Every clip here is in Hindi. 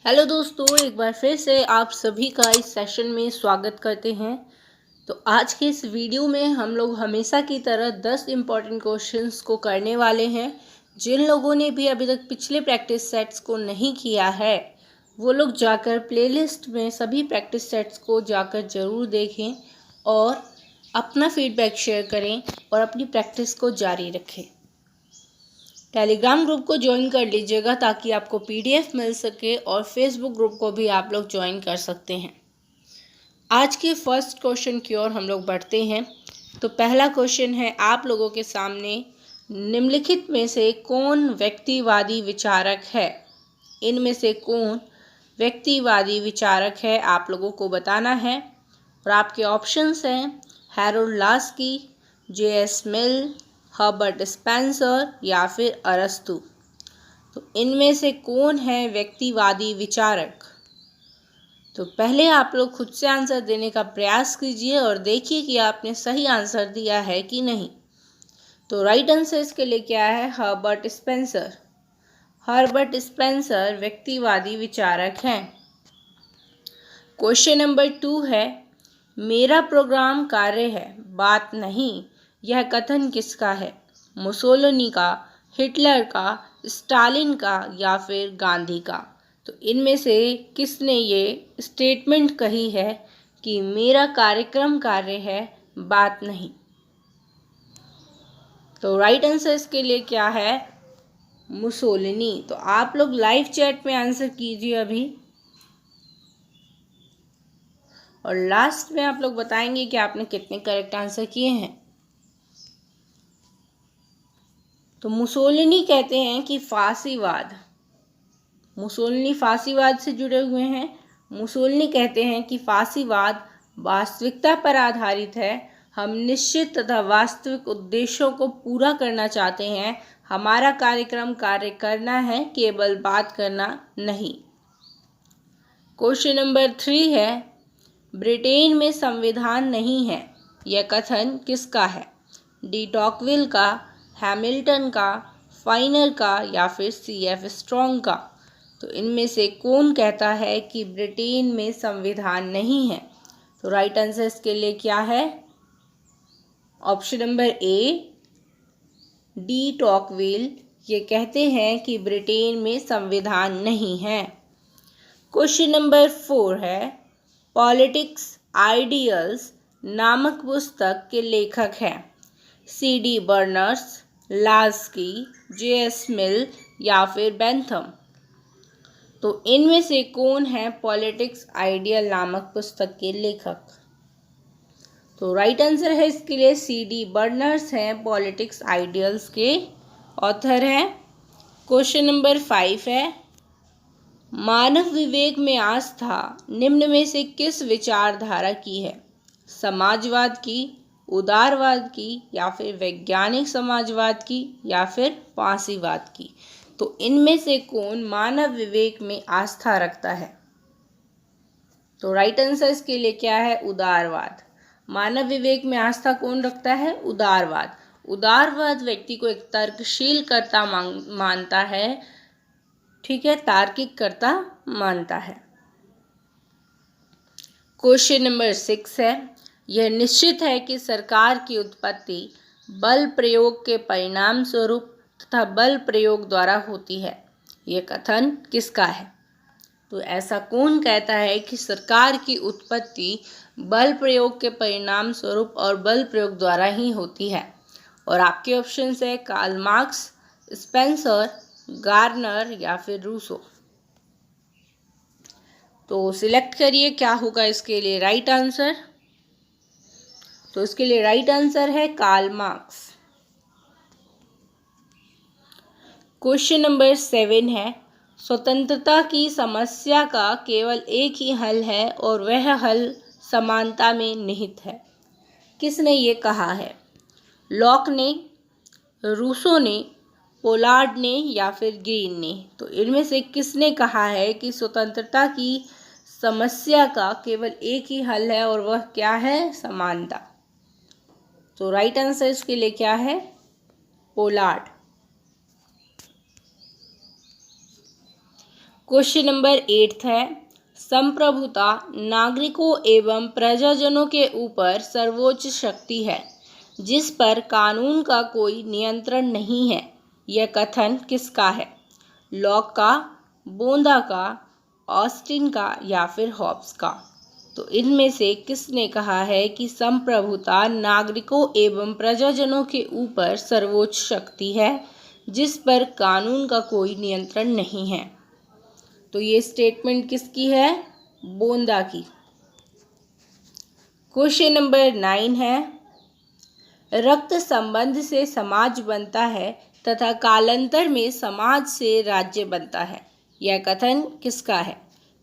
हेलो दोस्तों, एक बार फिर से आप सभी का इस सेशन में स्वागत करते हैं। तो आज के इस वीडियो में हम लोग हमेशा की तरह 10 इम्पॉर्टेंट क्वेश्चंस को करने वाले हैं। जिन लोगों ने भी अभी तक पिछले प्रैक्टिस सेट्स को नहीं किया है वो लोग जाकर प्लेलिस्ट में सभी प्रैक्टिस सेट्स को जाकर ज़रूर देखें और अपना फीडबैक शेयर करें और अपनी प्रैक्टिस को जारी रखें। टेलीग्राम ग्रुप को ज्वाइन कर लीजिएगा ताकि आपको पीडीएफ मिल सके और फेसबुक ग्रुप को भी आप लोग ज्वाइन कर सकते हैं। आज के फर्स्ट क्वेश्चन की ओर हम लोग बढ़ते हैं। तो पहला क्वेश्चन है आप लोगों के सामने, निम्नलिखित में से कौन व्यक्तिवादी विचारक है? इनमें से कौन व्यक्तिवादी विचारक है आप लोगों को बताना है। और आपके ऑप्शंस हैं हैरोल्ड लास्की, जे.एस. मिल, हर्बर्ट स्पेंसर या फिर अरस्तु। तो इनमें से कौन है व्यक्तिवादी विचारक? तो पहले आप लोग खुद से आंसर देने का प्रयास कीजिए और देखिए कि आपने सही आंसर दिया है कि नहीं। तो राइट आंसर इसके लिए क्या है? Herbert Spencer. हर्बर्ट स्पेंसर व्यक्तिवादी विचारक हैं। क्वेश्चन नंबर 2 है, मेरा प्रोग्राम कार्य है, बात नहीं। यह कथन किसका है? मुसोलिनी का, हिटलर का, स्टालिन का या फिर गांधी का? तो इनमें से किसने ये स्टेटमेंट कही है कि मेरा कार्यक्रम कार्य है, बात नहीं? तो राइट आंसर इसके लिए क्या है? मुसोलिनी। तो आप लोग लाइव चैट में आंसर कीजिए अभी, और लास्ट में आप लोग बताएंगे कि आपने कितने करेक्ट आंसर किए हैं। तो मुसोलिनी कहते हैं कि फांसीवाद, मुसोलिनी फांसीवाद से जुड़े हुए हैं। मुसोलिनी कहते हैं कि फांसीवाद वास्तविकता पर आधारित है। हम निश्चित तथा वास्तविक उद्देश्यों को पूरा करना चाहते हैं। हमारा कार्यक्रम कार्य करना है, केवल बात करना नहीं। क्वेश्चन नंबर 3 है, ब्रिटेन में संविधान नहीं है, यह कथन किसका है? डी टॉकविल का, हैमिल्टन का, फाइनर का या फिर सी.एफ. स्ट्रॉन्ग का? तो इनमें से कौन कहता है कि ब्रिटेन में संविधान नहीं है? तो राइट आंसर इसके लिए क्या है? Option number a, de Tocqueville. ये कहते हैं कि ब्रिटेन में संविधान नहीं है। क्वेश्चन नंबर 4 है, पॉलिटिक्स आइडियल्स नामक पुस्तक के लेखक हैं CD. Burns, Laski, JS. Mill या फिर बेंथम? तो इनमें से कौन है पॉलिटिक्स आइडियल नामक पुस्तक के लेखक? तो राइट आंसर है इसके लिए सी.डी. बर्नर्स हैं पॉलिटिक्स आइडियल्स के ऑथर हैं। क्वेश्चन नंबर 5 है, मानव विवेक में आस्था निम्न में से किस विचारधारा की है? समाजवाद की, उदारवाद की या फिर वैज्ञानिक समाजवाद की या फिर फांसीवाद की? तो इनमें से कौन मानव विवेक में आस्था रखता है? तो राइट आंसर इसके लिए क्या है? उदारवाद। मानव विवेक में आस्था कौन रखता है? उदारवाद। उदारवाद व्यक्ति को एक तर्कशील कर्ता मानता है, ठीक है, तार्किक कर्ता मानता है। क्वेश्चन नंबर 6 है, यह निश्चित है कि सरकार की उत्पत्ति बल प्रयोग के परिणाम स्वरूप तथा बल प्रयोग द्वारा होती है, यह कथन किसका है? तो ऐसा कौन कहता है कि सरकार की उत्पत्ति बल प्रयोग के परिणाम स्वरूप और बल प्रयोग द्वारा ही होती है? और आपके ऑप्शंस है कार्ल मार्क्स, स्पेंसर, गार्नर या फिर रूसो। तो सिलेक्ट करिए क्या होगा इसके लिए राइट आंसर। तो इसके लिए राइट आंसर है कार्ल मार्क्स। क्वेश्चन नंबर 7 है, स्वतंत्रता की समस्या का केवल एक ही हल है और वह हल समानता में निहित है। किसने ये कहा है? लॉक ने, रूसो ने, पोलार्ड ने या फिर ग्रीन ने? तो इनमें से किसने कहा है कि स्वतंत्रता की समस्या का केवल एक ही हल है और वह क्या है? समानता। तो राइट आंसर इसके लिए क्या है? पोलार्ड। क्वेश्चन नंबर 8 है, संप्रभुता नागरिकों एवं प्रजाजनों के ऊपर सर्वोच्च शक्ति है जिस पर कानून का कोई नियंत्रण नहीं है। यह कथन किसका है? लॉक का, बोंदा का, ऑस्टिन का या फिर हॉब्स का? तो इनमें से किसने कहा है कि संप्रभुता नागरिकों एवं प्रजाजनों के ऊपर सर्वोच्च शक्ति है जिस पर कानून का कोई नियंत्रण नहीं है? तो ये स्टेटमेंट किसकी है? बोंदा की। क्वेश्चन नंबर 9 है, रक्त संबंध से समाज बनता है तथा कालांतर में समाज से राज्य बनता है। यह कथन किसका है?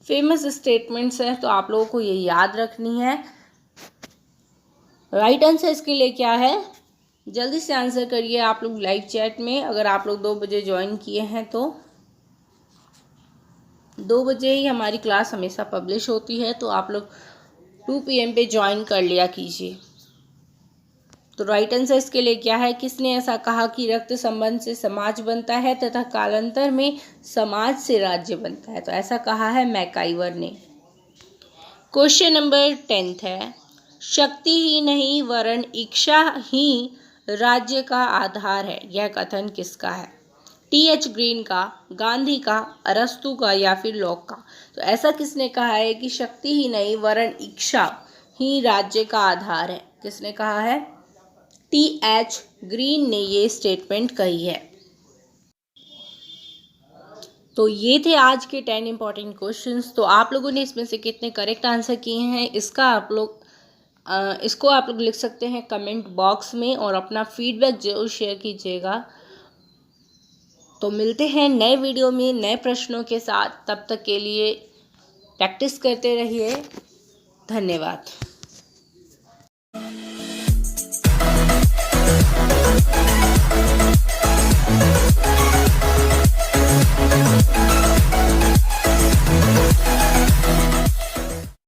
फेमस स्टेटमेंट्स है, तो आप लोगों को ये याद रखनी है। राइट आंसर इसके लिए क्या है? जल्दी से आंसर करिए आप लोग लाइव चैट में। अगर आप लोग 2 बजे ज्वाइन किए हैं तो 2 बजे ही हमारी क्लास हमेशा पब्लिश होती है, तो आप लोग 2 PM पे ज्वाइन कर लिया कीजिए। तो राइट आंसर इसके लिए क्या है? किसने ऐसा कहा कि रक्त संबंध से समाज बनता है तथा कालांतर में समाज से राज्य बनता है? तो ऐसा कहा है मैकाइवर ने। क्वेश्चन नंबर 10 है, शक्ति ही नहीं वरन इच्छा ही राज्य का आधार है। यह कथन किसका है? TH ग्रीन का, गांधी का, अरस्तु का या फिर लॉक का? तो ऐसा किसने कहा है कि शक्ति ही नहीं वरन इच्छा ही राज्य का आधार है? किसने कहा है? TH ग्रीन ने ये स्टेटमेंट कही है। तो ये थे आज के 10 इंपॉर्टेंट क्वेश्चंस। तो आप लोगों ने इसमें से कितने करेक्ट आंसर किए हैं इसको आप लोग लिख सकते हैं कमेंट बॉक्स में और अपना फीडबैक जरूर शेयर कीजिएगा। तो मिलते हैं नए वीडियो में नए प्रश्नों के साथ। तब तक के लिए प्रैक्टिस करते रहिए। धन्यवाद।